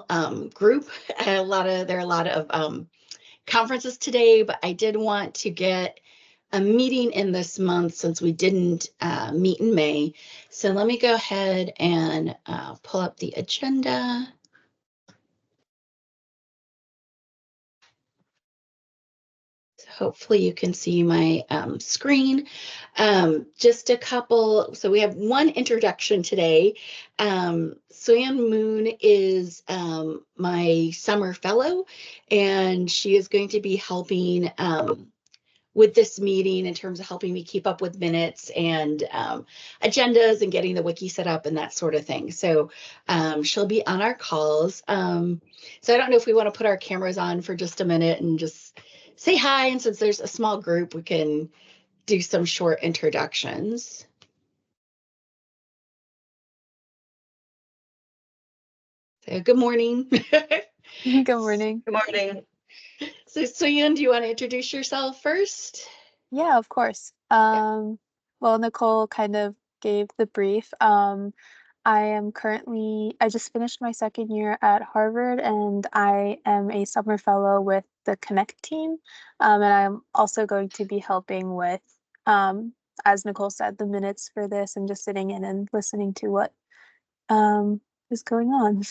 small group. There are a lot of conferences today, but I did want to get a meeting in this month since we didn't meet in May. So let me go ahead and pull up the agenda. So hopefully you can see my screen. Just a couple, so we have one introduction today. Soyan Moon is my summer fellow, and she is going to be helping with this meeting in terms of helping me keep up with minutes and agendas and getting the wiki set up and that sort of thing. So she'll be on our calls. So I don't know if we want to put our cameras on for just a minute and just say hi. And since there's a small group, we can do some short introductions. So good morning. Good morning. Good morning. So Soyan, do you want to introduce yourself first? Yeah, of course. Well, Nicole kind of gave the brief. I just finished my second year at Harvard, and I am a summer fellow with the Connect team. And I'm also going to be helping with, as Nicole said, the minutes for this and just sitting in and listening to what is going on.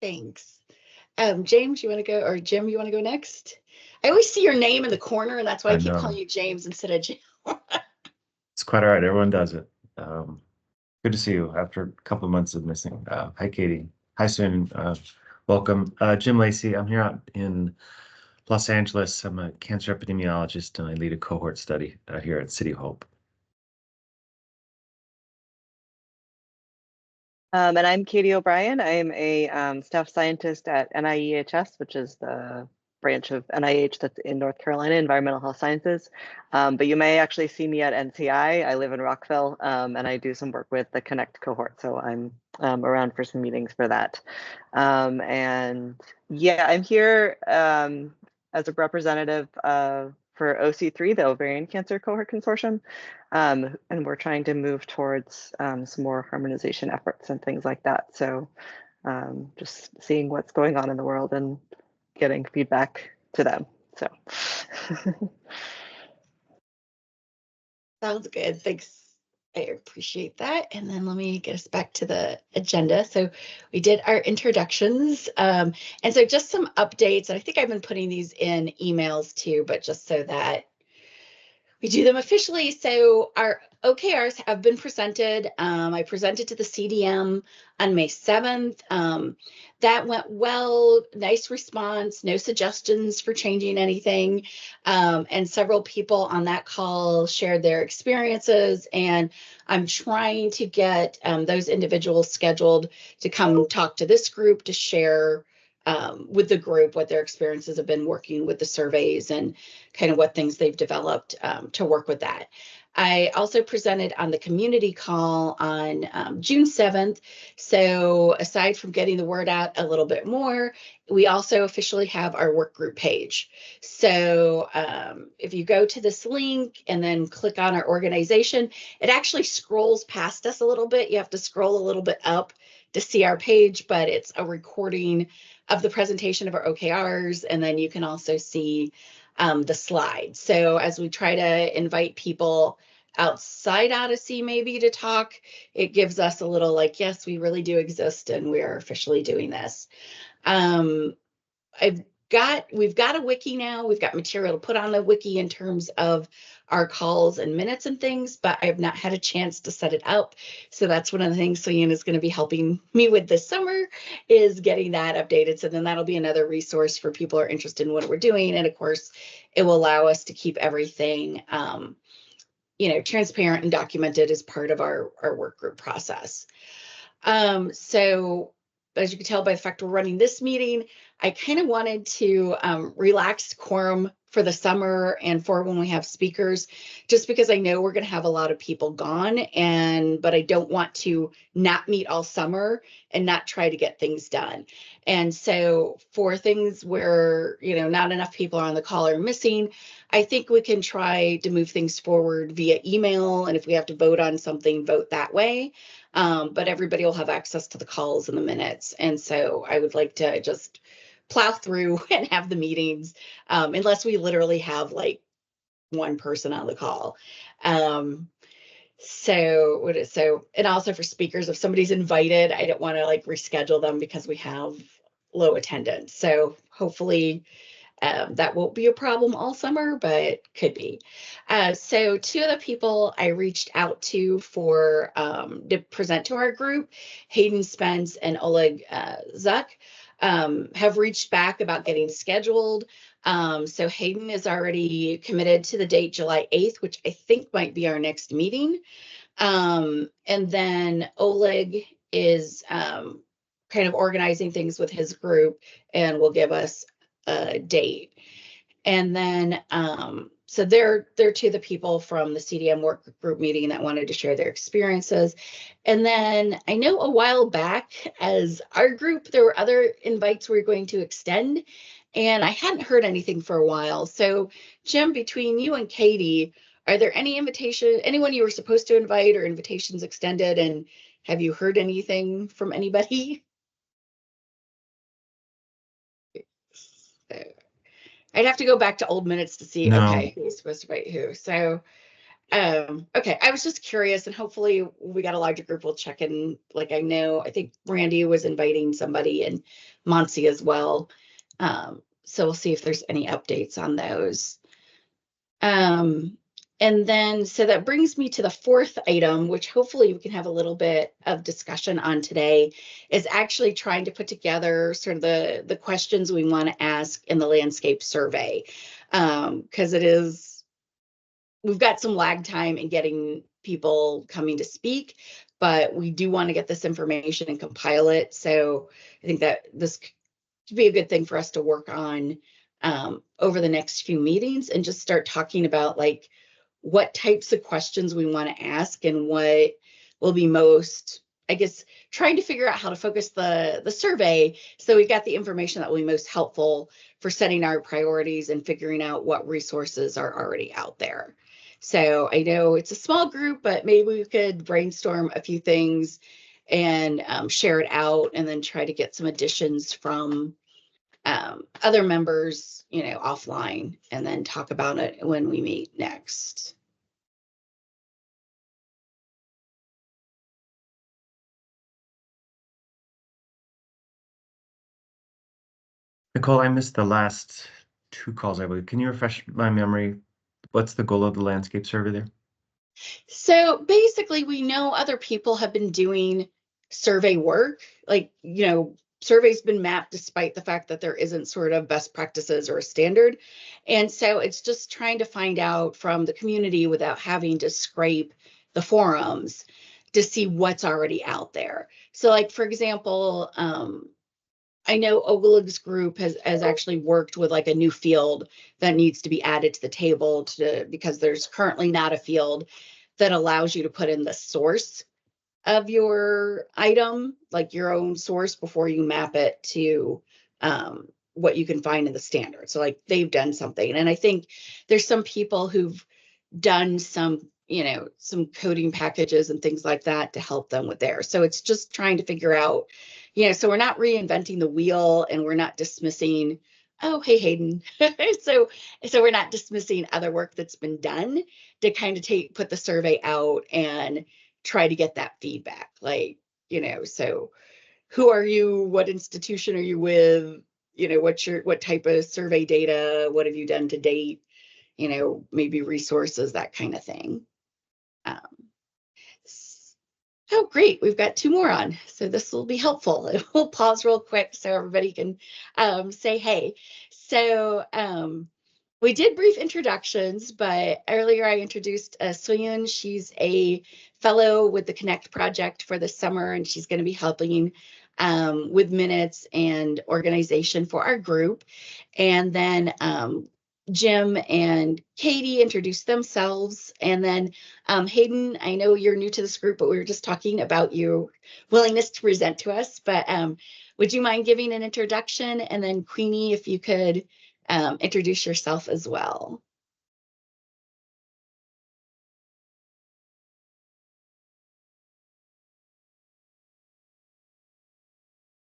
Thanks. James, you want to go, or Jim, you want to go next? I always see your name in the corner, and that's why I keep calling you James instead of Jim. It's quite all right. Everyone does it. Good to see you after a couple of months of missing. Hi, Katie. Hi, Soon. Welcome. Jim Lacey. I'm here out in Los Angeles. I'm a cancer epidemiologist, and I lead a cohort study here at City Hope. And I'm Katie O'Brien. I am a staff scientist at NIEHS, which is the branch of NIH that's in North Carolina, Environmental Health Sciences. But you may actually see me at NCI. I live in Rockville, and I do some work with the Connect cohort. So I'm around for some meetings for that. And yeah, I'm here as a representative for OC3, the Ovarian Cancer Cohort Consortium. And we're trying to move towards some more harmonization efforts and things like that. So just seeing what's going on in the world and getting feedback to them. So Sounds good. Thanks. I appreciate that. And then let me get us back to the agenda. So we did our introductions. And so just some updates. I think I've been putting these in emails too, but just so that we do them officially. So our OKRs have been presented. I presented to the CDM on May 7th. That went well, nice response, no suggestions for changing anything. And several people on that call shared their experiences, and I'm trying to get those individuals scheduled to come talk to this group to share with the group what their experiences have been working with the surveys and kind of what things they've developed to work with that. I also presented on the community call on June 7th. So aside from getting the word out a little bit more, we also officially have our work group page. So if you go to this link and then click on our organization, it actually scrolls past us a little bit. You have to scroll a little bit up to see our page, but it's a recording of the presentation of our OKRs, and then you can also see the slides. So as we try to invite people outside Odyssey maybe to talk, it gives us a little like, yes, we really do exist and we are officially doing this. We've got a wiki now. We've got material to put on the wiki in terms of our calls and minutes and things, but I have not had a chance to set it up. So that's one of the things Soyan is going to be helping me with this summer, is getting that updated. So then that'll be another resource for people who are interested in what we're doing. And of course, it will allow us to keep everything transparent and documented as part of our work group process. So as you can tell by the fact we're running this meeting, I kind of wanted to relax quorum for the summer and for when we have speakers, just because I know we're going to have a lot of people gone, but I don't want to not meet all summer and not try to get things done. And so for things where, not enough people are on the call or missing, I think we can try to move things forward via email. And if we have to vote on something, vote that way. But everybody will have access to the calls and the minutes. And so I would like to just plow through and have the meetings, unless we literally have like one person on the call. And also for speakers, if somebody's invited, I don't want to like reschedule them because we have low attendance. So hopefully that won't be a problem all summer, but could be. So two of the people I reached out to to present to our group, Hayden Spence and Oleg Zuck, have reached back about getting scheduled. So Hayden is already committed to the date July 8th, which I think might be our next meeting. And then Oleg is kind of organizing things with his group and will give us a date. And then, so they're two of the people from the CDM work group meeting that wanted to share their experiences. And then I know a while back as our group, there were other invites we were going to extend, and I hadn't heard anything for a while. So Jim, between you and Katie, are there anyone you were supposed to invite or invitations extended? And have you heard anything from anybody? I'd have to go back to old minutes to see, No. okay, who's supposed to invite who. So, okay, I was just curious, and hopefully we got a larger group. We'll check in. Like I think Randy was inviting somebody and Monsi as well. So we'll see if there's any updates on those. And then, so that brings me to the fourth item, which hopefully we can have a little bit of discussion on today, is actually trying to put together sort of the questions we want to ask in the landscape survey. Because we've got some lag time in getting people coming to speak, but we do want to get this information and compile it. So I think that this could be a good thing for us to work on over the next few meetings and just start talking about like what types of questions we want to ask and what will be most, I guess, trying to figure out how to focus the survey so we got the information that will be most helpful for setting our priorities and figuring out what resources are already out there. So I know it's a small group, but maybe we could brainstorm a few things and share it out and then try to get some additions from other members, offline, and then talk about it when we meet next. Nicole, I missed the last two calls, I believe. Can you refresh my memory? What's the goal of the landscape survey there? So basically, we know other people have been doing survey work, like, surveys been mapped despite the fact that there isn't sort of best practices or a standard. And so it's just trying to find out from the community without having to scrape the forums to see what's already out there. So like, for example, I know Oleg's group has actually worked with like a new field that needs to be added to the table because there's currently not a field that allows you to put in the source of your item, like your own source, before you map it to what you can find in the standard. So like they've done something. And I think there's some people who've done some coding packages and things like that to help them with theirs. So it's just trying to figure out, so we're not reinventing the wheel and we're not dismissing, oh, hey, Hayden. So we're not dismissing other work that's been done to kind of put the survey out and try to get that feedback. Like, so who are you? What institution are you with? What type of survey data? What have you done to date? Maybe resources, that kind of thing. Oh, great. We've got two more on. So this will be helpful. We'll pause real quick so everybody can say hey. So we did brief introductions, but earlier I introduced Soyun. She's a fellow with the Connect project for the summer, and she's going to be helping with minutes and organization for our group. And then Jim and Katie introduce themselves. And then Hayden, I know you're new to this group, but we were just talking about your willingness to present to us. But would you mind giving an introduction? And then Queenie, if you could introduce yourself as well.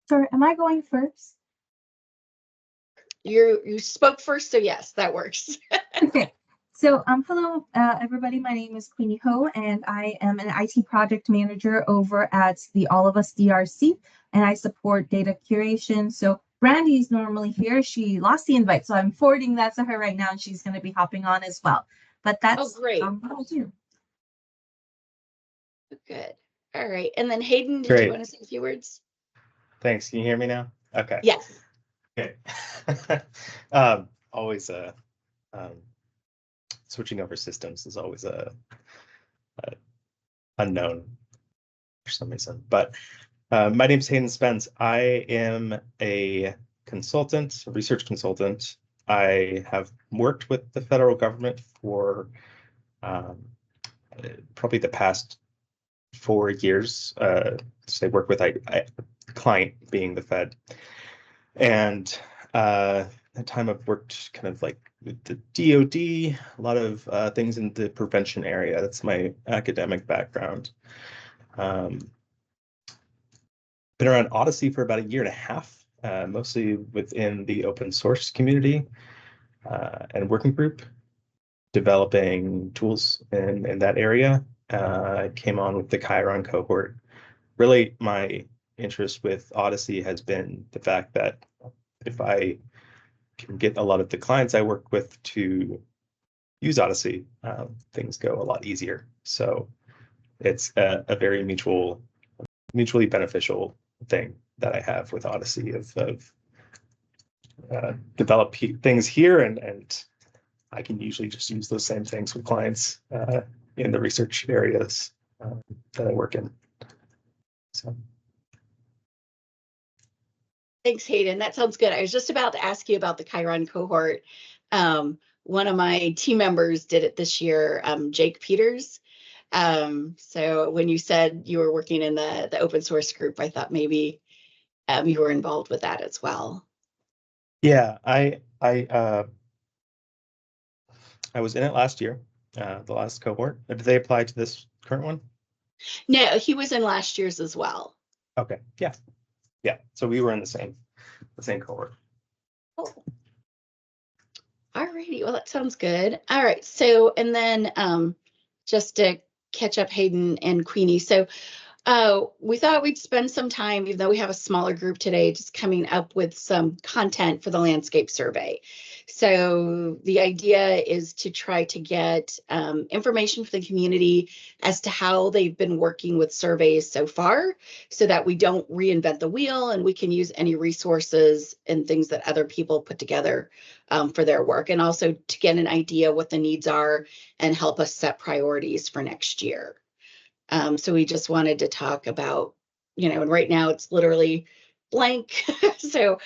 Sorry, am I going first? You spoke first, so yes, that works. Okay. So hello, everybody. My name is Queenie Ho, and I am an IT project manager over at the All of Us DRC, and I support data curation. So Brandy is normally here. She lost the invite, so I'm forwarding that to her right now, and she's going to be hopping on as well. But that's great. what I'll do. Good. All right. And then Hayden, did Great. you want to say a few words? Thanks. Can you hear me now? Okay. Yes. Okay. Always switching over systems is always a unknown for some reason. But my name is Hayden Spence. I am a consultant, a research consultant. I have worked with the federal government for probably the past 4 years. So I work with a client being the Fed. And that time I've worked kind of like with the DoD, a lot of things in the prevention area. That's my academic background. Been around Odyssey for about 1.5 years, mostly within the open source community and working group, developing tools in that area. I came on with the Chiron cohort. Really, my interest with Odyssey has been the fact that if I can get a lot of the clients I work with to use Odyssey, things go a lot easier. So it's a very mutually beneficial thing that I have with Odyssey of develop things here, and I can usually just use those same things with clients in the research areas that I work in. So. Thanks, Hayden. That sounds good. I was just about to ask you about the Chiron cohort. One of my team members did it this year, Jake Peters. So when you said you were working in the open source group, I thought maybe you were involved with that as well. Yeah, I was in it last year, the last cohort. Did they apply to this current one? No, he was in last year's as well. Okay, yeah. So we were in the same cohort. Cool. All righty. Well, that sounds good. All right. So, and then just to catch up, Hayden and Queenie. So we thought we'd spend some time, even though we have a smaller group today, just coming up with some content for the landscape survey. So the idea is to try to get information for the community as to how they've been working with surveys so far, so that we don't reinvent the wheel and we can use any resources and things that other people put together for their work, and also to get an idea what the needs are and help us set priorities for next year. So we just wanted to talk about, and right now it's literally blank. So,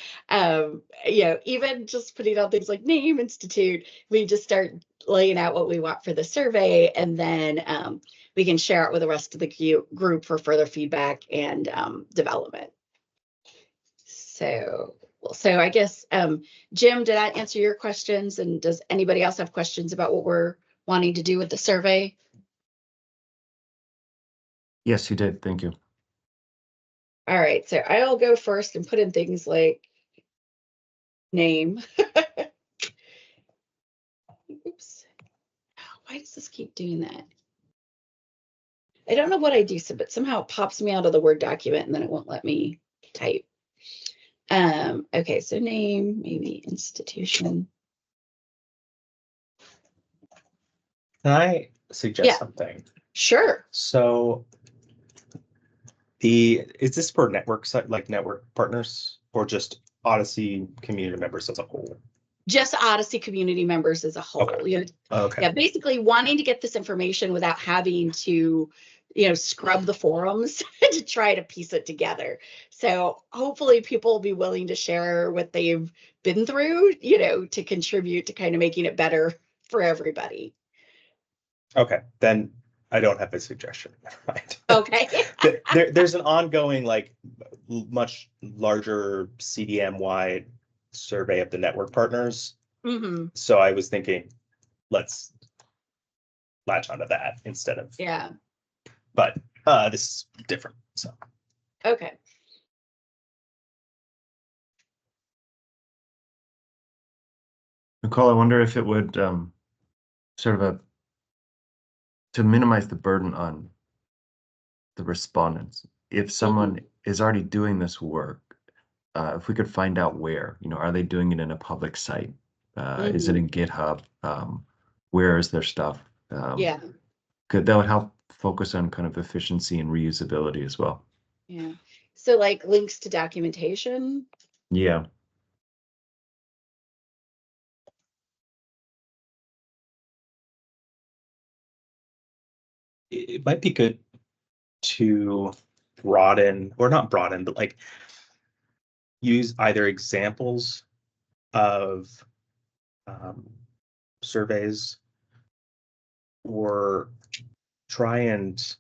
even just putting on things like name, institute, we just start laying out what we want for the survey, and then we can share it with the rest of the group for further feedback and development. So I guess, Jim, did that answer your questions? And does anybody else have questions about what we're wanting to do with the survey? Yes, you did. Thank you. All right, so I'll go first and put in things like name. Oops. Why does this keep doing that? I don't know what I do, but somehow it pops me out of the Word document and then it won't let me type. Okay, so name, maybe institution. Can I suggest something? Sure. So is this for network partners, or just Odyssey community members as a whole? Just Odyssey community members as a whole. Okay. Okay. Yeah, basically wanting to get this information without having to scrub the forums to try to piece it together. So hopefully people will be willing to share what they've been through, to contribute to kind of making it better for everybody. Okay, then I don't have a suggestion. Right. Okay. There's an ongoing, much larger CDM wide survey of the network partners. Mm-hmm. So I was thinking, let's latch onto that instead of. Yeah. But this is different. So. Okay. Nicole, I wonder if it would sort of to minimize the burden on the respondents. If someone is already doing this work, if we could find out where, are they doing it in a public site? Is it in GitHub? Where is their stuff? Yeah. That would help focus on kind of efficiency and reusability as well. Yeah. So like links to documentation. Yeah. It might be good to broaden, or not broaden, but use either examples of surveys, or try and,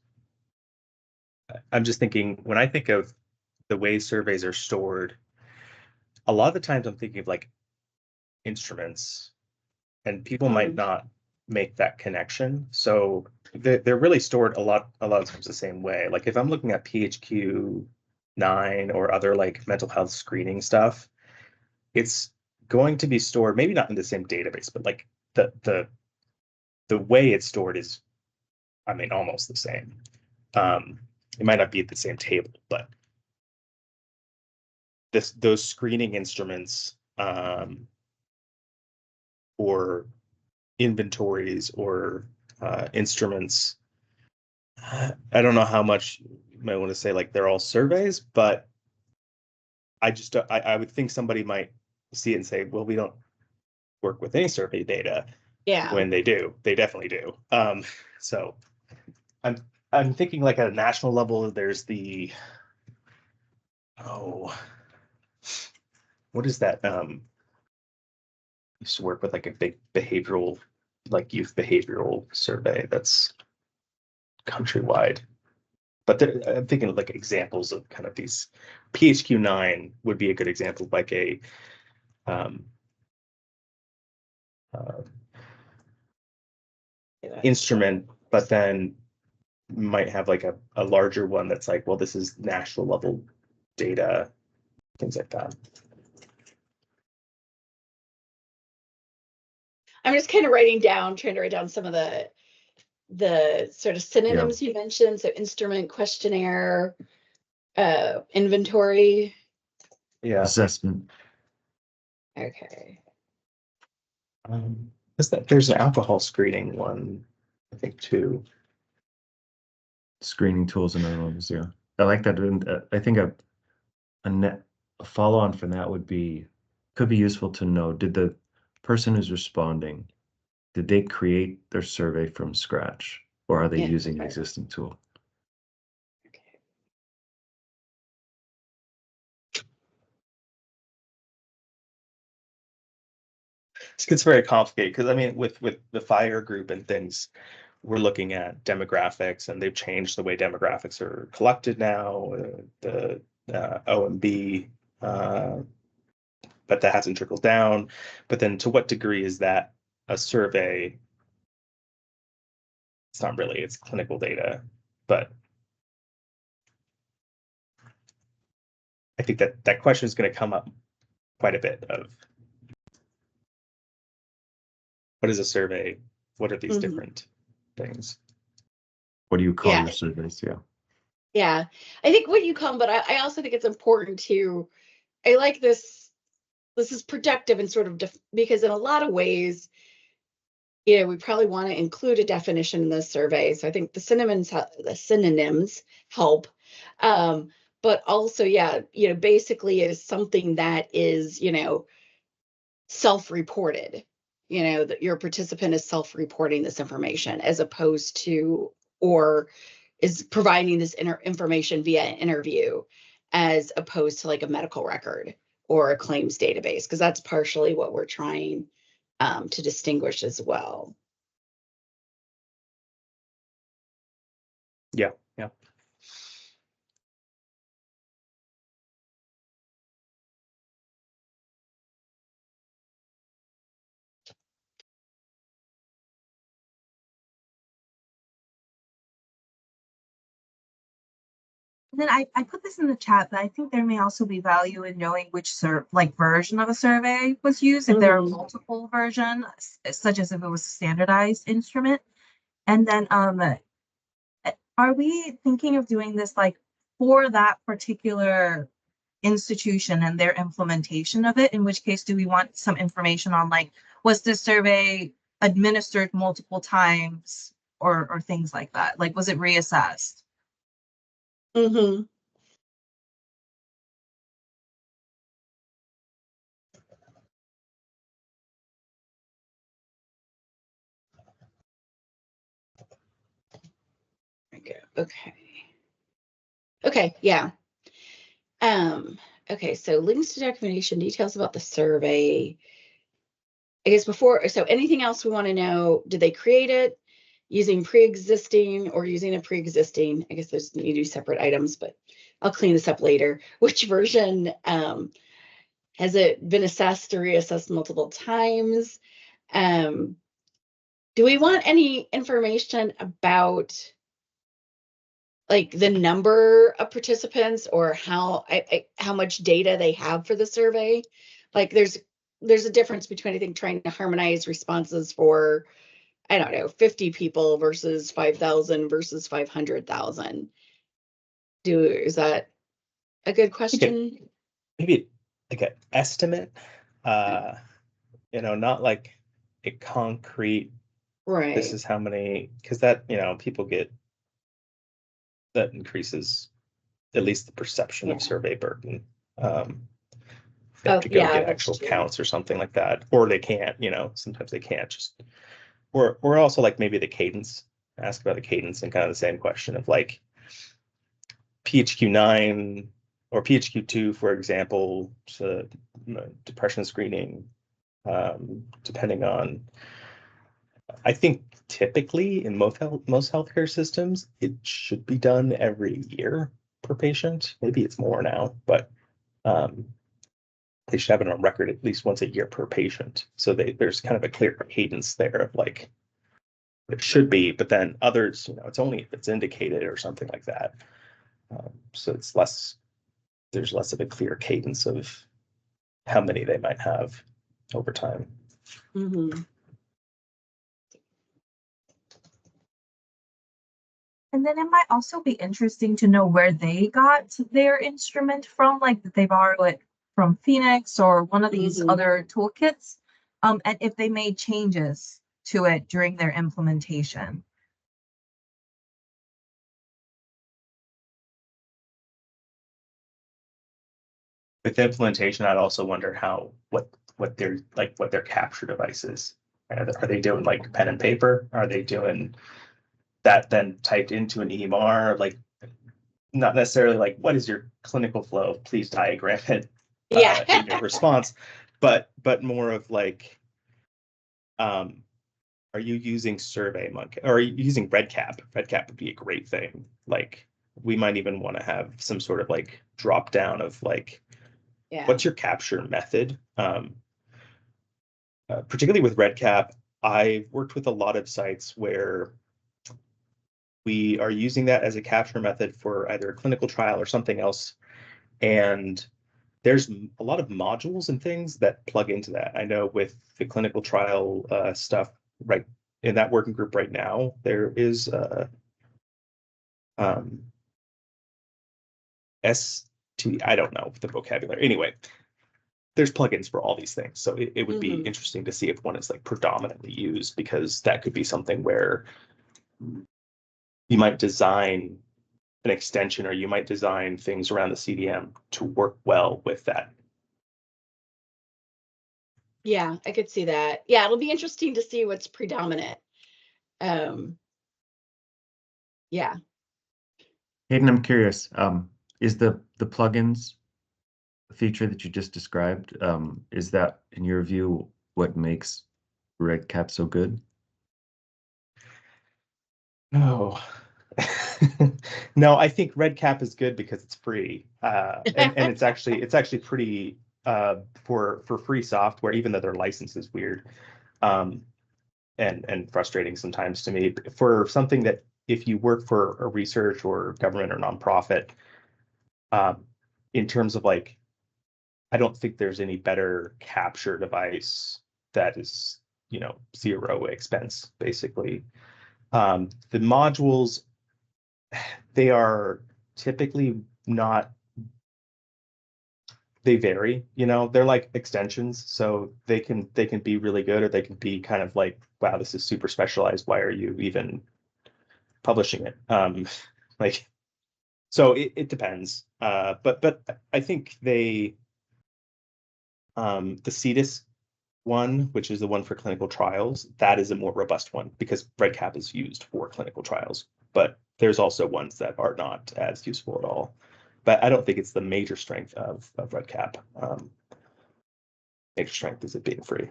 I'm just thinking, when I think of the way surveys are stored, a lot of the times I'm thinking of instruments, and people might not make that connection. So they're really stored a lot of times the same way. Like if I'm looking at PHQ-9 or other mental health screening stuff, it's going to be stored maybe not in the same database, but the way it's stored is, almost the same. It might not be at the same table, but those screening instruments, or inventories, or instruments, I don't know how much you might want to say they're all surveys, but I would think somebody might see it and say, well, we don't work with any survey data. Yeah. When they definitely do. So I'm thinking at a national level, there's the, what is that? Used to work with a big behavioral, youth behavioral survey that's countrywide. But I'm thinking of examples of kind of these. PHQ-9 would be a good example, a instrument, but then might have a larger one that's well, this is national level data, things like that. I'm just kind of trying to write down some of the sort of synonyms you mentioned. So instrument, questionnaire, inventory. Yeah. Assessment. Okay. There's an alcohol screening one, I think, too. Screening tools and other ones, yeah. I like that. And I think a follow-on from that could be useful to know, did the person who's responding, did they create their survey from scratch, or are they using an existing tool? Okay. It gets very complicated because with the fire group and things, we're looking at demographics, and they've changed the way demographics are collected now. The OMB, but that hasn't trickled down. But then, to what degree is that a survey? It's not really. It's clinical data, but I think that question is going to come up quite a bit. Of what is a survey? What are these different things? What do you call your surveys? Yeah. Yeah, I think what you call them, but I also think it's important to, I like this. This is productive and sort of because in a lot of ways, we probably want to include a definition in the survey. So I think the synonyms help. But also, basically is something that is, self-reported, that your participant is self-reporting this information, as opposed to, or is providing this information via an interview as opposed to like a medical record or a claims database, because that's partially what we're trying to distinguish as well. Yeah, yeah. And then I put this in the chat, but I think there may also be value in knowing which version of a survey was used, if there are multiple versions, such as if it was a standardized instrument. And then are we thinking of doing this like for that particular institution and their implementation of it? In which case, do we want some information on like, was this survey administered multiple times or things like that? Like, was it reassessed? Mm-hmm. Okay. Okay, yeah. Okay, so links to documentation, details about the survey. I guess before, so anything else we want to know, did they create it using pre-existing or using a pre-existing? I guess those need to do separate items, but I'll clean this up later. Which version has it been assessed or reassessed multiple times? Do we want any information about like the number of participants or how much data they have for the survey? Like there's a difference between, I think, trying to harmonize responses for, I don't know, 50 people versus 5,000 versus 500,000. Is that a good question? Maybe like an estimate, not like a concrete, Right. this is how many, because that, people get, that increases at least the perception of survey burden. They have to go get actual counts or something like that, or they can't, sometimes they can't just, or also like maybe the cadence, ask about the cadence and kind of the same question of like PHQ-9 or PHQ-2, for example, to depression screening, depending on, I think typically in most healthcare systems, it should be done every year per patient. Maybe it's more now, but they should have it on record at least once a year per patient. So there's kind of a clear cadence there of like, it should be, but then others, it's only if it's indicated or something like that. So there's less of a clear cadence of how many they might have over time. Mm-hmm. And then it might also be interesting to know where they got their instrument from, like that they borrowed it from Phoenix or one of these other toolkits, and if they made changes to it during their implementation. With implementation, I'd also wonder what their capture device is. Are they doing like pen and paper? Are they doing that then typed into an EMR? Like, not necessarily like, what is your clinical flow? Please diagram it in your response, but more of like, are you using SurveyMonkey or are you using RedCap? RedCap would be a great thing. Like, we might even want to have some sort of like drop down of like, what's your capture method? Particularly with RedCap, I've worked with a lot of sites where we are using that as a capture method for either a clinical trial or something else. And there's a lot of modules and things that plug into that. I know with the clinical trial stuff, right in that working group right now, there is I don't know the vocabulary. Anyway, there's plugins for all these things. So it would be interesting to see if one is like predominantly used, because that could be something where you might design an extension or you might design things around the CDM to work well with that. Yeah, I could see that. Yeah, it'll be interesting to see what's predominant. Yeah. Hayden, I'm curious, is the plugins feature that you just described, is that, in your view, what makes RedCap so good? No. No, I think RedCap is good because it's free. And it's actually pretty for free software, even though their license is weird. And frustrating sometimes to me for something that if you work for a research or government or nonprofit, in terms of like, I don't think there's any better capture device that is, zero expense, basically. The modules, they are typically not, they vary, they're like extensions, so they can be really good, or they can be kind of like, wow, this is super specialized, why are you even publishing it? Like, so it depends. But I think the CDIS one, which is the one for clinical trials, that is a more robust one because RedCap is used for clinical trials. But there's also ones that are not as useful at all. But I don't think it's the major strength of RedCap. Major strength is it being free.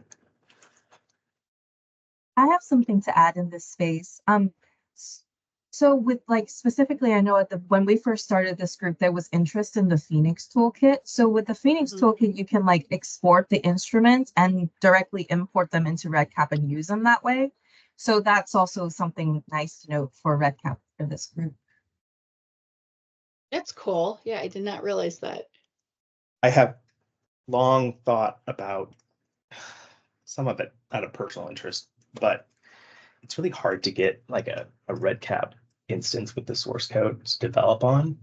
I have something to add in this space. So with like specifically, I know when we first started this group, there was interest in the Phoenix toolkit. So with the Phoenix toolkit, you can like export the instruments and directly import them into RedCap and use them that way. So that's also something nice to note for RedCap for this group. That's cool. Yeah, I did not realize that. I have long thought about some of it out of personal interest, but it's really hard to get like a RedCap instance with the source code to develop on.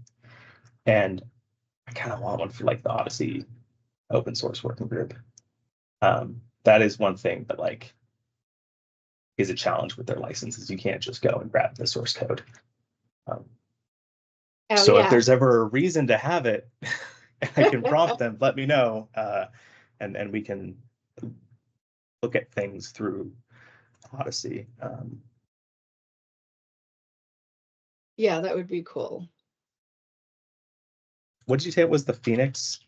And I kind of want one for like the Odyssey open source working group. That is one thing that like is a challenge with their licenses. You can't just go and grab the source code. So if there's ever a reason to have it, I can prompt them, let me know, and we can look at things through Odyssey. Yeah, that would be cool. What did you say it was, the Phoenix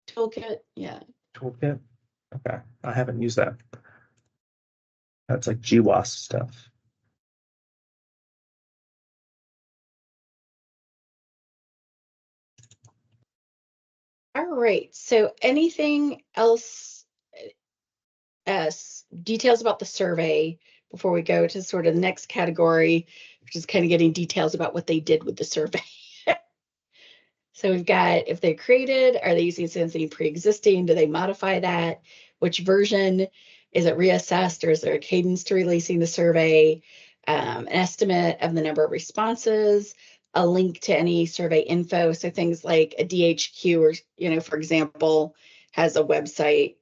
Toolkit? Yeah. toolkit? Okay, I haven't used that. That's like GWAS stuff. All right. So anything else, details about the survey before we go to sort of the next category, which is kind of getting details about what they did with the survey. So we've got, if they created, are they using something pre-existing? Do they modify that? Which version? Is it reassessed, or is there a cadence to releasing the survey? An estimate of the number of responses, a link to any survey info. So things like a DHQ, or, for example, has a website,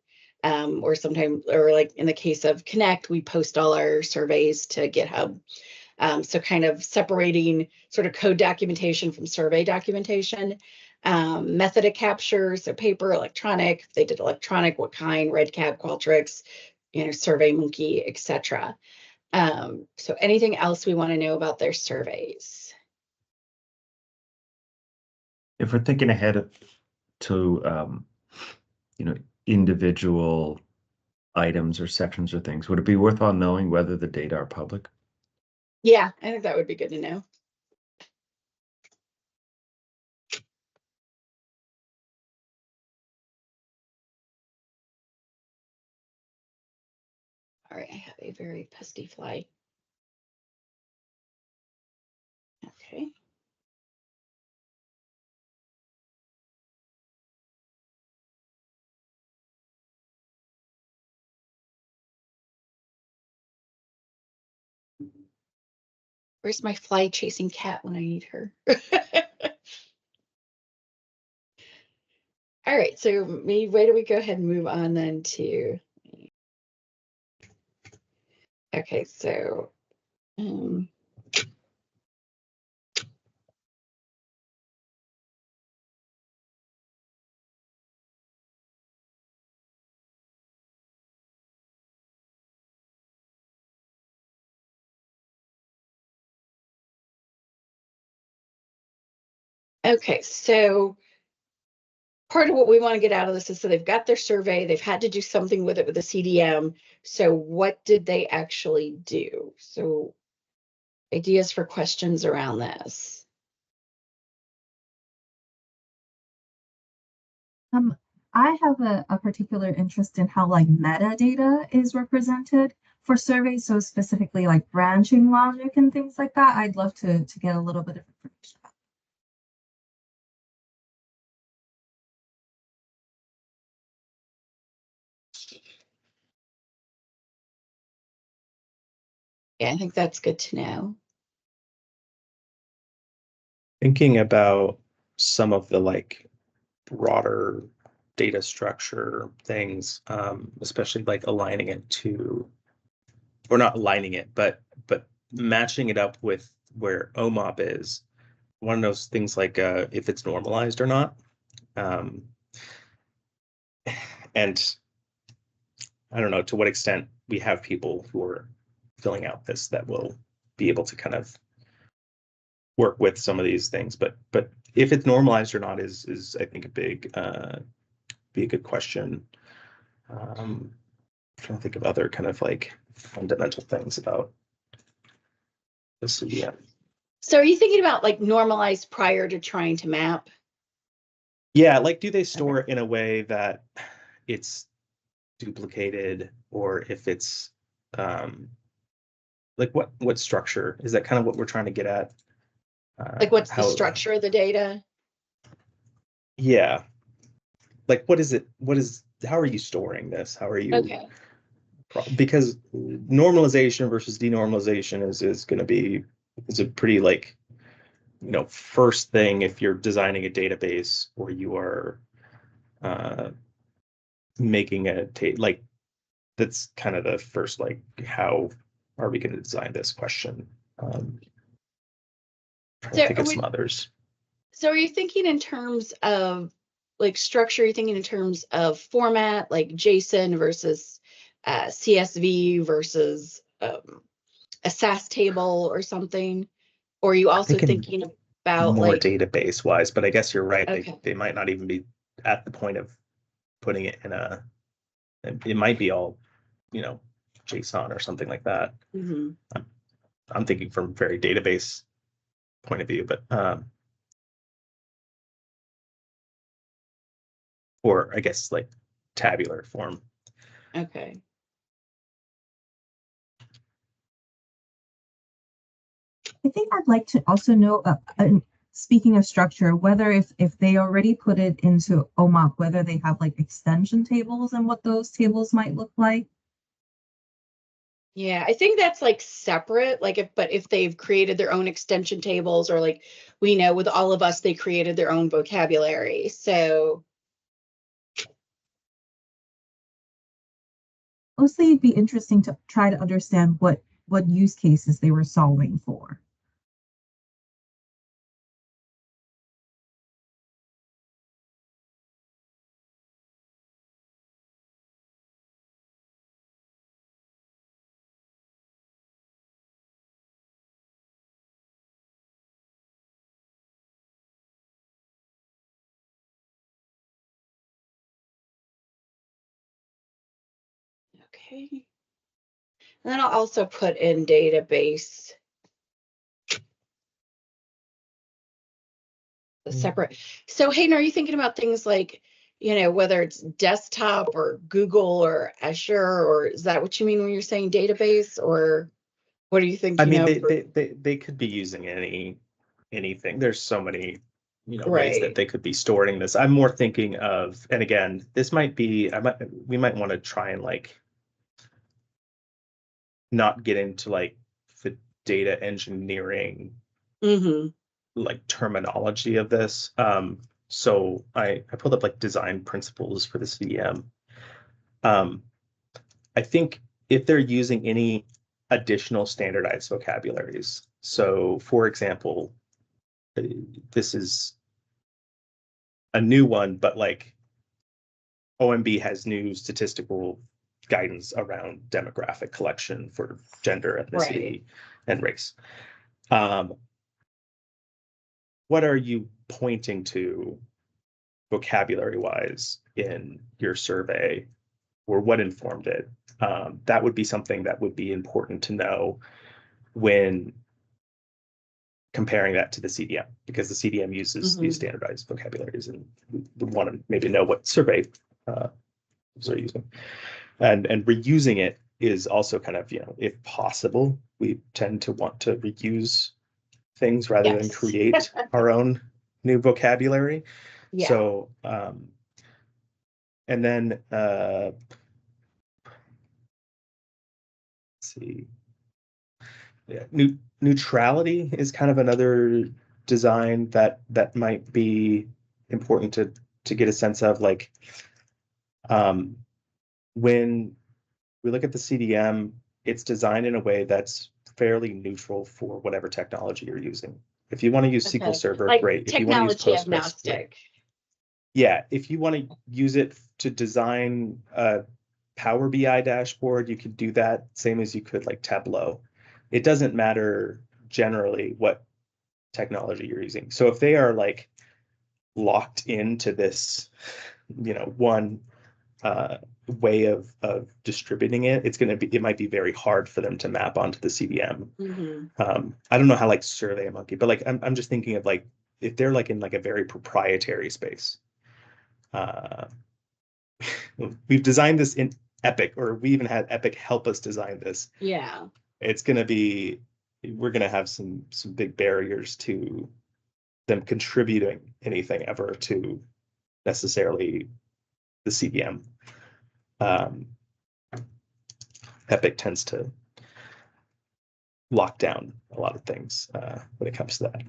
or sometimes, or like in the case of Connect, we post all our surveys to GitHub. So kind of separating sort of code documentation from survey documentation. Method of capture, so paper, electronic. If they did electronic, what kind? RedCap, Qualtrics, SurveyMonkey, etc. So anything else we want to know about their surveys? If we're thinking ahead to individual items or sections or things, would it be worthwhile knowing whether the data are public? Yeah, I think that would be good to know. All right, I have a very pesky fly. Okay. Where's my fly chasing cat when I need her? All right, so why don't we go ahead and move on then to, okay, so Okay, so part of what we want to get out of this is, so they've got their survey, they've had to do something with it with the CDM. So what did they actually do? So ideas for questions around this. I have a particular interest in how like metadata is represented for surveys. So specifically like branching logic and things like that. I'd love to get a little bit of information about. Yeah, I think that's good to know. Thinking about some of the like broader data structure things, especially like aligning it to, or not aligning it, but matching it up with where OMOP is. One of those things like if it's normalized or not. And I don't know to what extent we have people who are filling out this that will be able to kind of work with some of these things, but if it's normalized or not is I think a big be a good question. I'm trying to think of other kind of like fundamental things about the CDM. So are you thinking about like normalized prior to trying to map? Yeah, like do they store it in a way that it's duplicated, or if it's like what structure is that kind of what we're trying to get at? Like what's the How, structure of the data? yeah, like what is it, how are you storing this, how are you, Okay. because normalization versus denormalization is going to be, is a pretty like, you know, first thing if you're designing a database or you are making a like that's kind of the first like how are we going to design this question. Trying to think of some others. So are you thinking in terms of like structure? Are you thinking in terms of format, like JSON versus CSV versus a SAS table or something? Or are you also thinking about more like database wise, but I guess you're right. Okay. They might not even be at the point of putting it in a, it might be all, you know, JSON or something like that. Mhm. I'm thinking from very database point of view, but or I guess like tabular form. Okay. I think I'd like to also know, speaking of structure, whether if they already put it into OMOP, whether they have like extension tables and what those tables might look like. Yeah, I think that's like separate, like if they've created their own extension tables, or like we know with all of us, they created their own vocabulary. So Mostly it'd be interesting to try to understand what use cases they were solving for. okay. And then I'll also put in database, the separate. So Hayden, are you thinking about things like, you know, whether it's desktop or Google or Azure, or is that what you mean when you're saying database, or what are you thinking I mean, of? they could be using anything. There's so many, you know, ways that Right. they could be storing this. I'm more thinking of, and again, this might be, we might want to try and like not get into like the data engineering Mm-hmm. like terminology of this. So I pulled up like design principles for the CDM. I think if they're using any additional standardized vocabularies, so for example, this is a new one, but like OMB has new statistical guidance around demographic collection for gender, ethnicity, Right. and race. What are you pointing to vocabulary wise in your survey, or what informed it, that would be something that would be important to know when comparing that to the CDM, because the CDM uses these standardized vocabularies, and we would want to maybe know what survey are using. And reusing it is also kind of, if possible, we tend to want to reuse things rather than create our own new vocabulary. Yeah. So, and then, let's see. Yeah, neutrality is kind of another design that might be important to get a sense of, like, when we look at the CDM, it's designed in a way that's fairly neutral for whatever technology you're using. If you want to use SQL Server, like great. If you want to use technology Postgres, agnostic. great. Yeah, if you want to use it to design a Power BI dashboard, you could do that same as you could like Tableau. It doesn't matter generally what technology you're using. So if they are like locked into this, one way of distributing it, it might be very hard for them to map onto the CDM. I don't know how like SurveyMonkey, but like I'm just thinking of like if they're like in like a very proprietary space. We've designed this in Epic, or we even had Epic help us design this. Yeah. We're gonna have some big barriers to them contributing anything ever to necessarily the CDM. Epic tends to lock down a lot of things when it comes to that.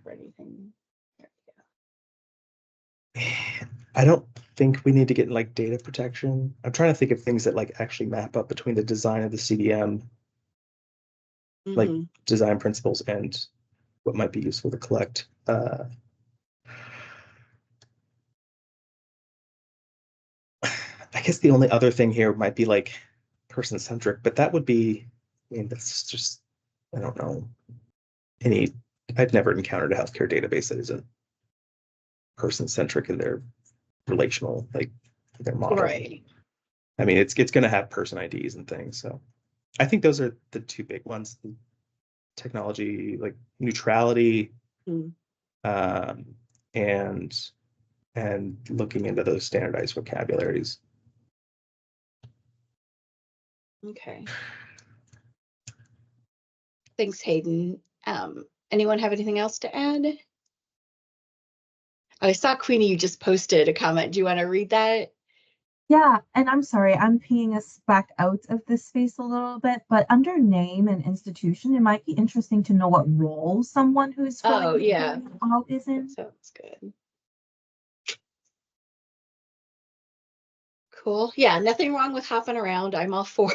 For anything. I don't think we need to get in like data protection. I'm trying to think of things that like actually map up between the design of the CDM, like design principles, and what might be useful to collect. I guess the only other thing here might be like person-centric, but that would be, that's just, I don't know. I've never encountered a healthcare database that isn't person-centric in their relational, like their model. Right. I mean, it's going to have person IDs and things. So I think those are the two big ones: the technology, like neutrality, and looking into those standardized vocabularies. Okay. Thanks, Hayden. Anyone have anything else to add? I saw Queenie, you just posted a comment. Do you want to read that? Yeah, and I'm sorry, I'm peeing us back out of this space a little bit, but under name and institution, it might be interesting to know what role someone who's filling out is in. That sounds good. Cool. Yeah, nothing wrong with hopping around. I'm all for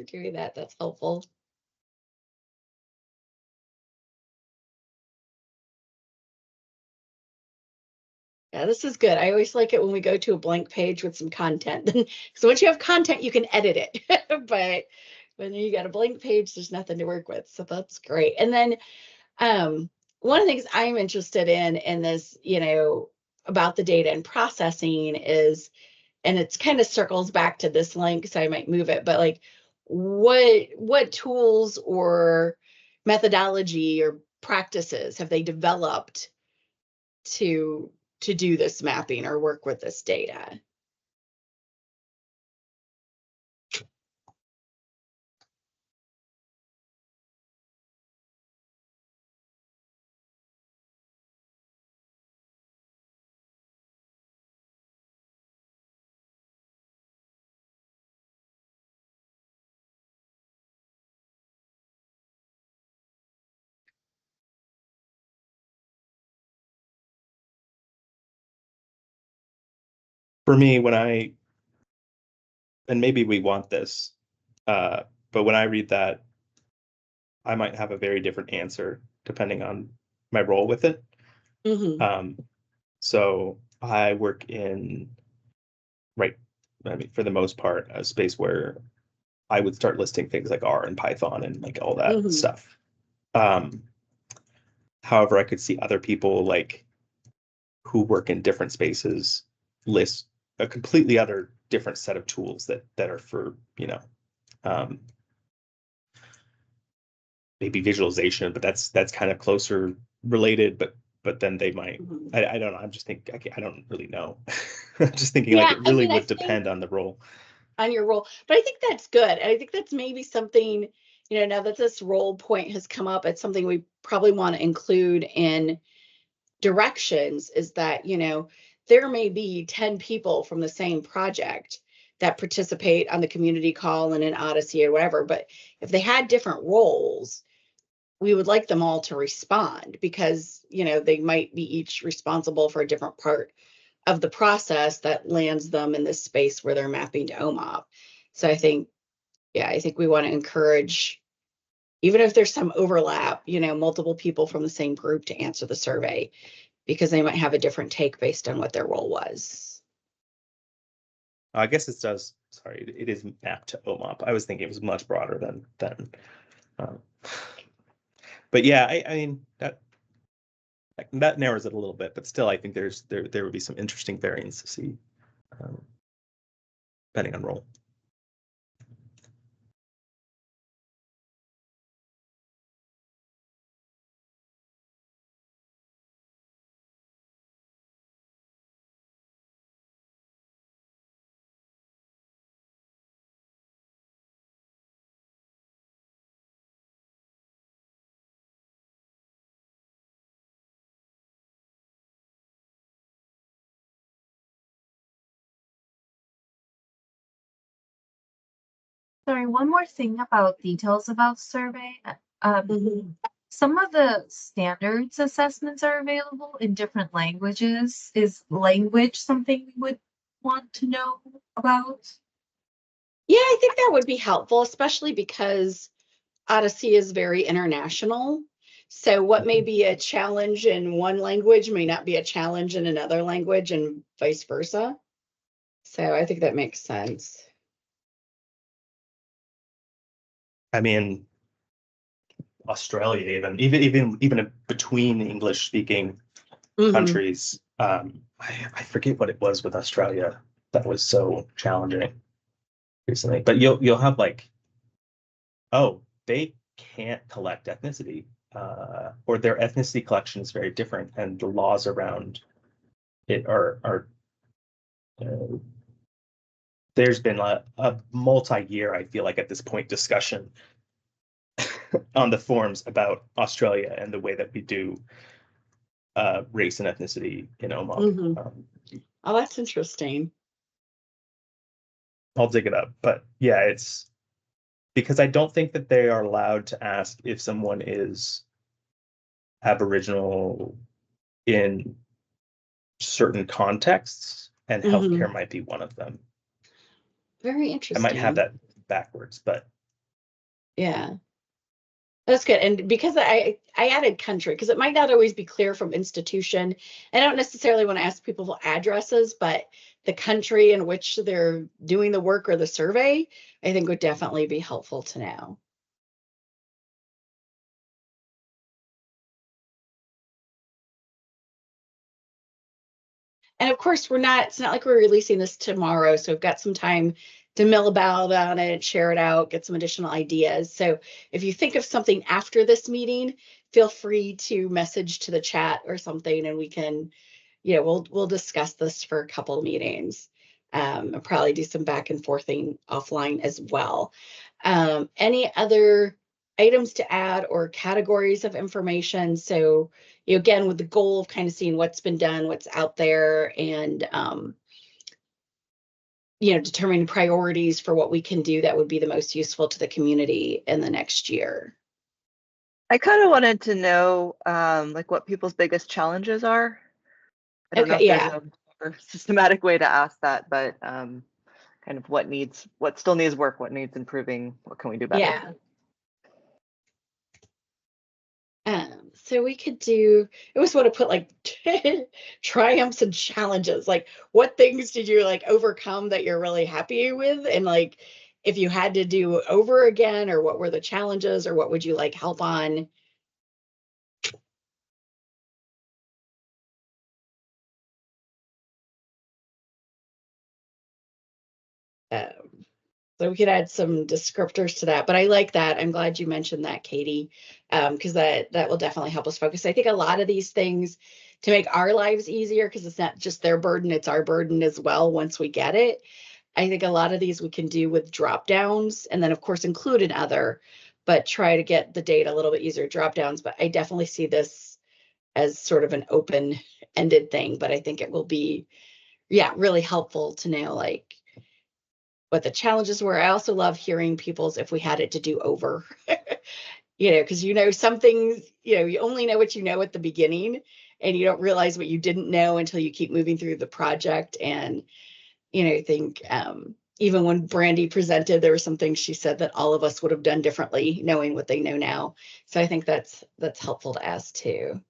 doing that. That's helpful. Yeah, this is good. I always like it when we go to a blank page with some content. So once you have content, you can edit it. But when you got a blank page, there's nothing to work with. So that's great. And then one of the things I'm interested in this, about the data and processing is, and it's kind of circles back to this link, so I might move it, but like what tools or methodology or practices have they developed to do this mapping or work with this data? For me, and maybe we want this, but when I read that, I might have a very different answer depending on my role with it. So I work in, for the most part, a space where I would start listing things like R and Python and like all that stuff. However, I could see other people like who work in different spaces list a completely other different set of tools that are for, maybe visualization, but that's kind of closer related, but then they might, I don't know. I'm just thinking, I don't really know. I'm just thinking like it really would depend on the role. On your role. But I think that's good. I think that's maybe something, now that this role point has come up, it's something we probably want to include in directions, is that, there may be 10 people from the same project that participate on the community call and an Odyssey or whatever. But if they had different roles, we would like them all to respond, because, they might be each responsible for a different part of the process that lands them in this space where they're mapping to OMOP. So I think we want to encourage, even if there's some overlap, multiple people from the same group to answer the survey, because they might have a different take based on what their role was. I guess it does. Sorry, it is mapped to OMOP. I was thinking it was much broader than. But yeah, I mean that narrows it a little bit, but still, I think there would be some interesting variants to see, depending on role. Sorry, one more thing about details about survey. Some of the standards assessments are available in different languages. Is language something we would want to know about? Yeah, I think that would be helpful, especially because Odyssey is very international. So what may be a challenge in one language may not be a challenge in another language, and vice versa. So I think that makes sense. I mean, Australia, even between English-speaking countries, I forget what it was with Australia that was so challenging recently. But you'll have like, oh, they can't collect ethnicity, or their ethnicity collection is very different, and the laws around it are there's been a multi-year, I feel like at this point, discussion on the forums about Australia and the way that we do race and ethnicity in OMOP. Oh, that's interesting. I'll dig it up, but yeah, it's because I don't think that they are allowed to ask if someone is Aboriginal in certain contexts, and healthcare might be one of them. Very I interesting. might have that backwards, but yeah, that's good. And because I added country, because it might not always be clear from institution. I don't necessarily want to ask people for addresses, but the country in which they're doing the work or the survey, I think would definitely be helpful to know. And of course, it's not like we're releasing this tomorrow, so we've got some time to mill about on it, share it out, get some additional ideas. So if you think of something after this meeting, feel free to message to the chat or something, and we can, we'll discuss this for a couple of meetings. And probably do some back and forthing offline as well. Any other items to add or categories of information? So, again, with the goal of kind of seeing what's been done, what's out there, and determining priorities for what we can do that would be the most useful to the community in the next year. I kind of wanted to know like what people's biggest challenges are. I don't know if there's a systematic way to ask that, but kind of what still needs work, what needs improving, what can we do better? Yeah. So we could do, it was what to put like triumphs and challenges. Like, what things did you like overcome that you're really happy with? And like, if you had to do over again, or what were the challenges, or what would you like help on So we could add some descriptors to that, but I like that. I'm glad you mentioned that, Katie, because that will definitely help us focus. I think a lot of these things to make our lives easier, because it's not just their burden, it's our burden as well once we get it. I think a lot of these we can do with drop downs and then of course include in other, but try to get the data a little bit easier drop downs. But I definitely see this as sort of an open-ended thing, but I think it will be, yeah, really helpful to know like what the challenges were. I also love hearing people's if we had it to do over, because some things, you only know what you know at the beginning and you don't realize what you didn't know until you keep moving through the project. And, I think even when Brandy presented, there were some things she said that all of us would have done differently, knowing what they know now. So I think that's helpful to ask too.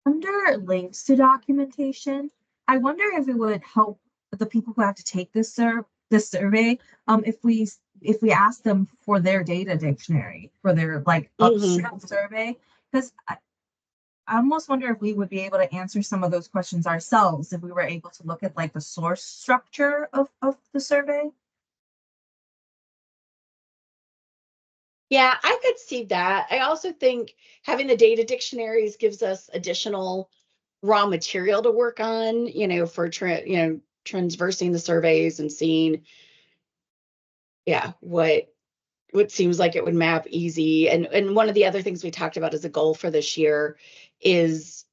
Under links to documentation, I wonder if it would help the people who have to take this survey, if we ask them for their data dictionary for their like upstream survey, because I almost wonder if we would be able to answer some of those questions ourselves if we were able to look at like the source structure of the survey. Yeah, I could see that. I also think having the data dictionaries gives us additional raw material to work on, for transversing the surveys and seeing, yeah, what seems like it would map easy. And one of the other things we talked about as a goal for this year is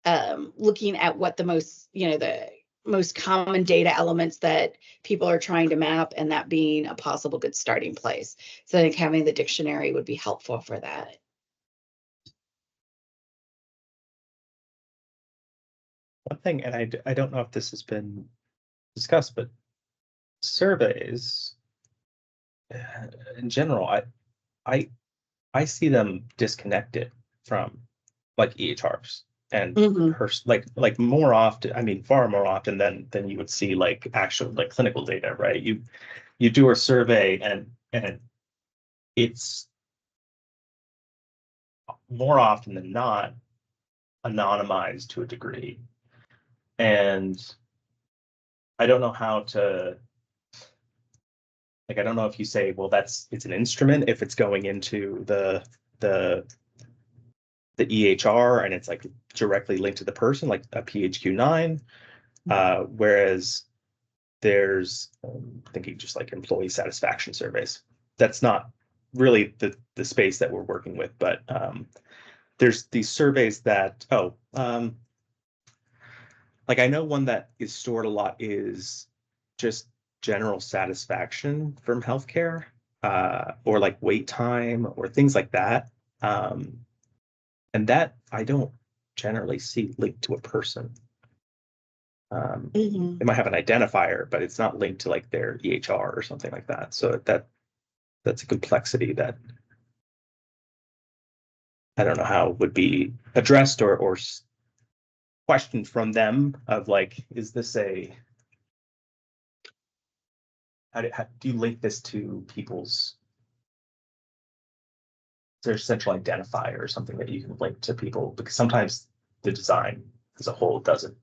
looking at what the most common data elements that people are trying to map, and that being a possible good starting place. So I think having the dictionary would be helpful for that. One thing, and I don't know if this has been discussed, but surveys in general, I see them disconnected from like EHRs and like more often, I mean far more often than you would see like actual like clinical data, right? You do a survey and it's more often than not anonymized to a degree. And I don't know how to, like, I don't know if you say, well, it's an instrument if it's going into the EHR and it's like directly linked to the person, like a PHQ-9, whereas there's thinking just like employee satisfaction surveys. That's not really the space that we're working with, but there's these surveys that, like I know one that is stored a lot is just general satisfaction from healthcare, or like wait time or things like that. And that I don't generally see linked to a person. It might have an identifier, but it's not linked to like their EHR or something like that. So that's a complexity that I don't know how would be addressed or questioned from them of like, is this how do you link this to people's, is there a central identifier or something that you can link to people? Because sometimes the design as a whole doesn't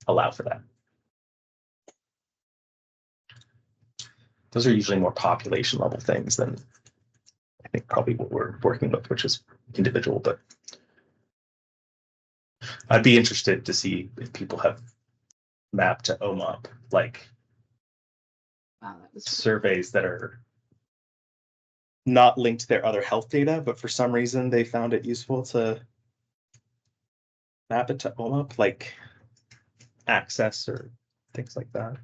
allow for that. Those are usually more population level things than I think probably what we're working with, which is individual, but I'd be interested to see if people have mapped to OMOP, like surveys that are not linked to their other health data, but for some reason they found it useful to map it to OMOP, like access or things like that.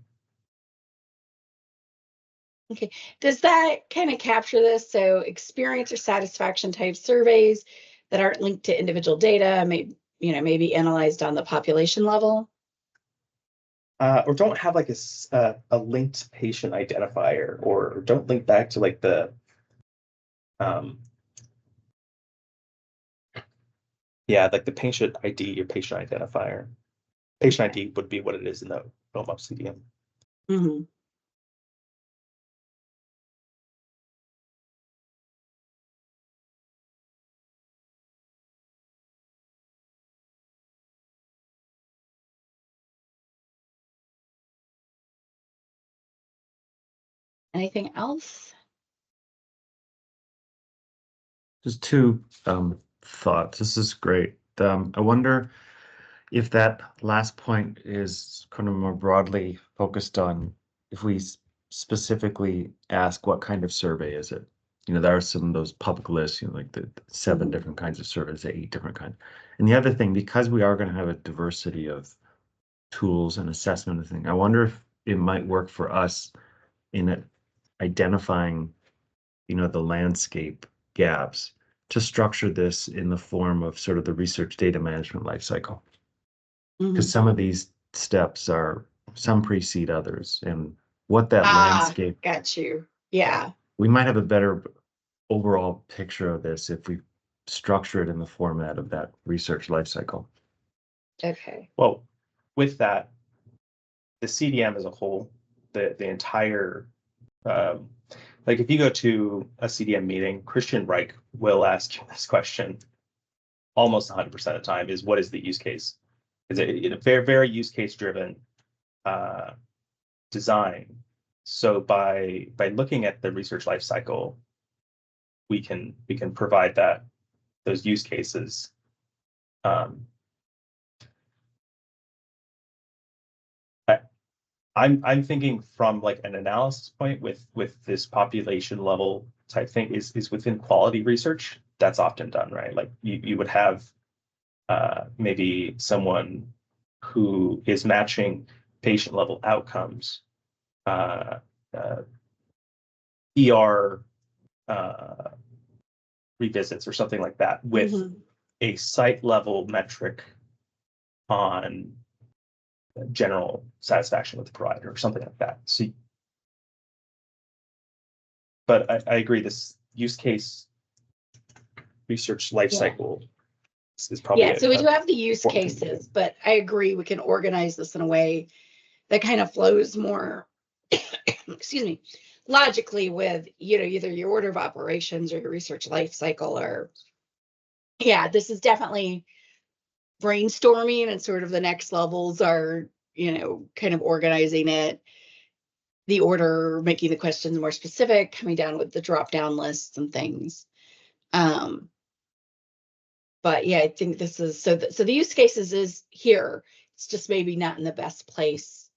Okay, does that kind of capture this? So experience or satisfaction type surveys that aren't linked to individual data, maybe analyzed on the population level? Or don't have like a linked patient identifier, or don't link back to like the like the patient ID or patient identifier. Patient ID would be what it is in the OMOP CDM. Mm-hmm. Anything else? Just two thoughts. This is great. I wonder if that last point is kind of more broadly focused on if we specifically ask what kind of survey is it? You know, there are some of those public lists, you know, like the 7 different kinds of surveys, the 8 different kinds. And the other thing, because we are going to have a diversity of tools and assessment thing, I wonder if it might work for us in identifying, you know, the landscape gaps to structure this in the form of sort of the research data management lifecycle. Because some of these steps are, some precede others, and what that landscape, Got you. Yeah. we might have a better overall picture of this if we structure it in the format of that research lifecycle. Okay. Well, with that, the CDM as a whole, the entire, like if you go to a CDM meeting, Christian Reich will ask you this question almost 100% of the time: is what is the use case? Is it a very, very use case driven design? So by looking at the research life cycle, we can provide those use cases. I'm thinking from like an analysis point with this population level type thing is within quality research. That's often done, right? Like you would have maybe someone who is matching patient level outcomes, ER revisits or something like that, with a site level metric on general satisfaction with the provider or something like that. So, but I agree, this use case research life cycle is probably so we do have the use cases, but I agree we can organize this in a way that kind of flows more excuse me, logically with, you know, either your order of operations or your research life cycle. Or this is definitely brainstorming, and sort of the next levels are, you know, kind of organizing it, the order, making the questions more specific, coming down with the drop down lists and things. But yeah, I think this is so the use cases is here. It's just maybe not in the best place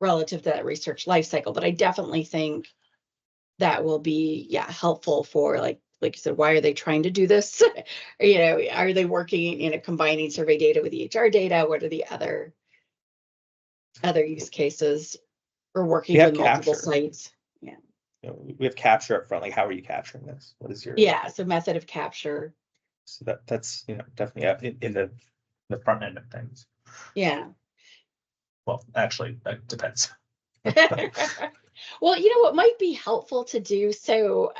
relative to that research life cycle. But I definitely think that will be helpful for, like you said, why are they trying to do this? Or, you know, are they working, you know, combining survey data with EHR data? What are the other use cases? Or working with multiple sites? Yeah. You know, we have capture up front. Like, how are you capturing this? What is your so method of capture? So that's, you know, definitely in the front end of things. Yeah. Well, actually, that depends. Well, you know what might be helpful to do? So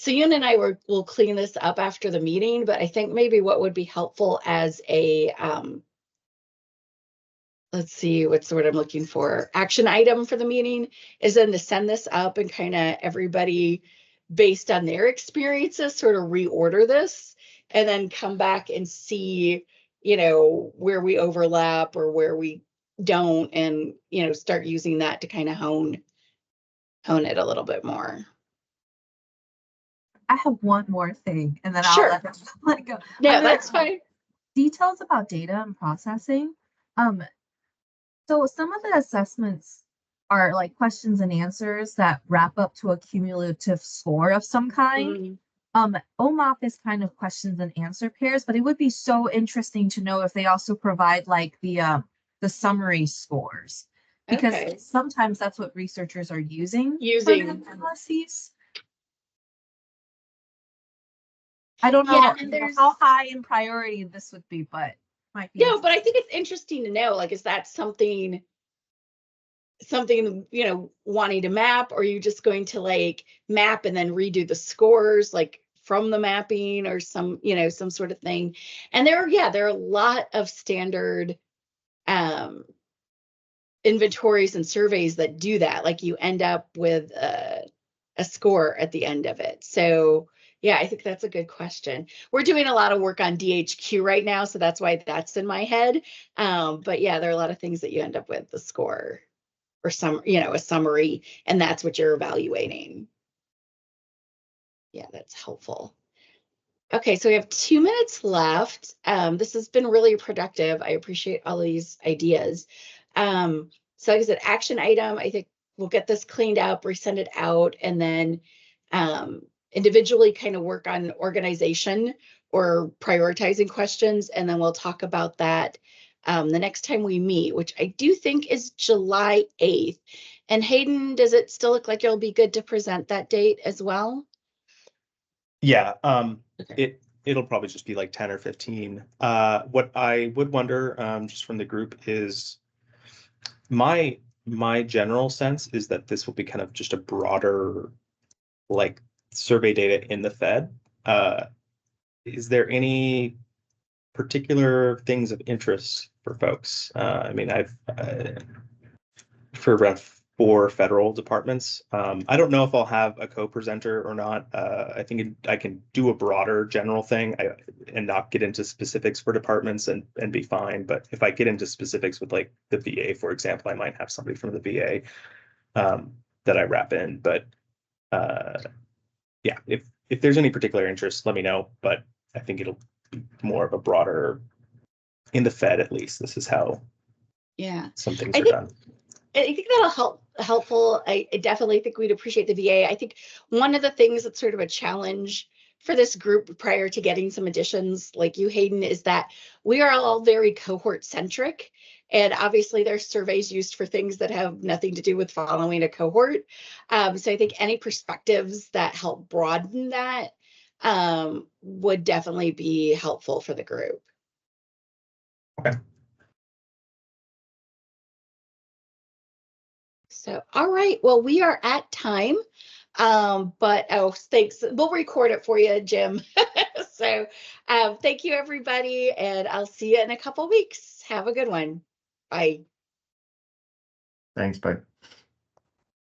Yun and I will clean this up after the meeting, but I think maybe what would be helpful as a let's see, what's the word I'm looking for? Action item for the meeting is then to send this up, and kind of everybody, based on their experiences, sort of reorder this, and then come back and see, you know, where we overlap or where we don't, and, you know, start using that to kind of hone it a little bit more. I have one more thing, and then Sure. I'll let it go. No, that's fine. Details about data and processing. So some of the assessments are like questions and answers that wrap up to a cumulative score of some kind. OMOP is kind of questions and answer pairs, but it would be so interesting to know if they also provide like the summary scores, because sometimes that's what researchers are using for their analyses. I don't know how high in priority this would be, but might be. No, but I think it's interesting to know, like, is that something, you know, wanting to map, or are you just going to like map and then redo the scores, like from the mapping, or some, you know, some sort of thing? And there are a lot of standard inventories and surveys that do that. Like, you end up with a score at the end of it. So yeah, I think that's a good question. We're doing a lot of work on DHQ right now, so that's why that's in my head. But yeah, there are a lot of things that you end up with the score. or some, a summary, and that's what you're evaluating. Yeah, that's helpful. Okay, so we have 2 minutes left. This has been really productive. I appreciate all these ideas. So like I said, action item, I think we'll get this cleaned up, resend it out, and then individually kind of work on organization or prioritizing questions. And then we'll talk about that the next time we meet, which I do think is July 8th. And Hayden, does it still look like it'll be good to present that date as well? Yeah, Okay. it'll probably just be like 10 or 15. What I would wonder, just from the group, is my general sense is that this will be kind of just a broader, like, survey data in the Fed. Is there any particular things of interest for folks? I mean, I've for around 4 federal departments. I don't know if I'll have a co-presenter or not. I think I can do a broader general thing and not get into specifics for departments and be fine. But if I get into specifics with like the VA, for example, I might have somebody from the VA that I wrap in. But yeah, if there's any particular interest, let me know. But I think it'll be more of a broader, in the Fed at least, this is how some things are done. I think that'll helpful. I definitely think we'd appreciate the VA. I think one of the things that's sort of a challenge for this group prior to getting some additions like you, Hayden, is that we are all very cohort centric. And obviously there's surveys used for things that have nothing to do with following a cohort. So I think any perspectives that help broaden that would definitely be helpful for the group. Okay. So, all right, well, we are at time, but thanks. We'll record it for you, Jim. So thank you, everybody, and I'll see you in a couple weeks. Have a good one. Bye. Thanks, bye.